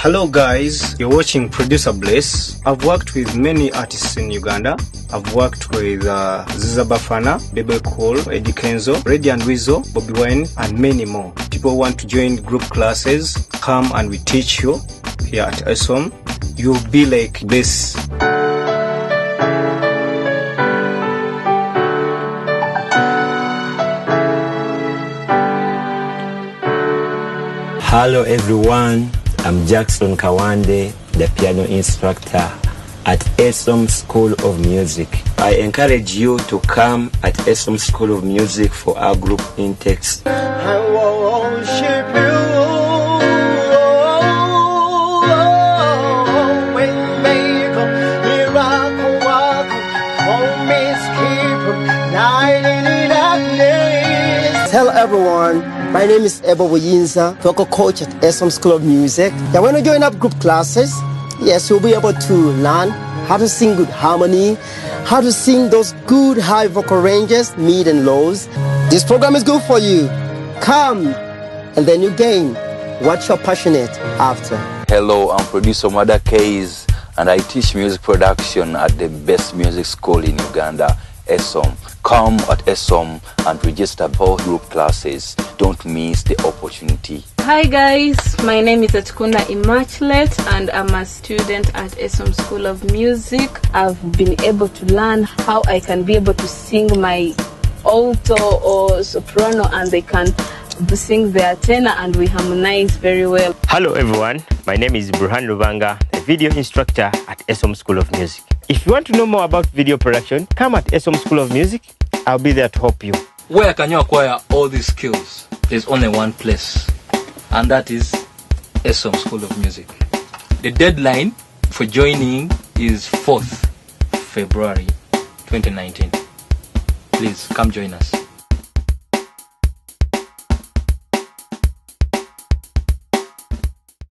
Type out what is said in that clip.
Hello guys, you're watching Producer Bless. I've worked with many artists in Uganda. I've worked with Ziza Bafana, Bebe Cool, Eddie Kenzo, Reddy and Weasel, Bobby Wine, and many more. People want to join group classes, come and we teach you here at ESOM. You'll be like this. Hello everyone, I'm Jackson Kawande, the piano instructor at ESOM School of Music. I encourage you to come at ESOM School of Music for our group intakes. I worship you, Waymaker, miracle worker, promise keeper, light in the darkness. Tell everyone, my name is Ebo Woyinza, vocal coach at ESOM School of Music. Yeah, when you join up group classes, yes, you'll be able to learn how to sing good harmony, how to sing those good high vocal ranges, mid and lows. This program is good for you. Come, and then you gain what you're passionate after. Hello, I'm producer Mada Keys, and I teach music production at the best music school in Uganda, ESOM. Come at ESOM and register for group classes. Don't miss the opportunity. Hi guys, my name is Atukunda Immaculate and I'm a student at ESOM School of Music. I've been able to learn how I can be able to sing my alto or soprano and they can sing their tenor and we harmonize very well. Hello everyone, my name is Burhan Lubanga, a video instructor at ESOM School of Music. If you want to know more about video production, come at ESOM School of Music. I'll be there to help you. Where can you acquire all these skills? There's only one place, and that is ESOM School of Music. The deadline for joining is 4th February 2019. Please come join us.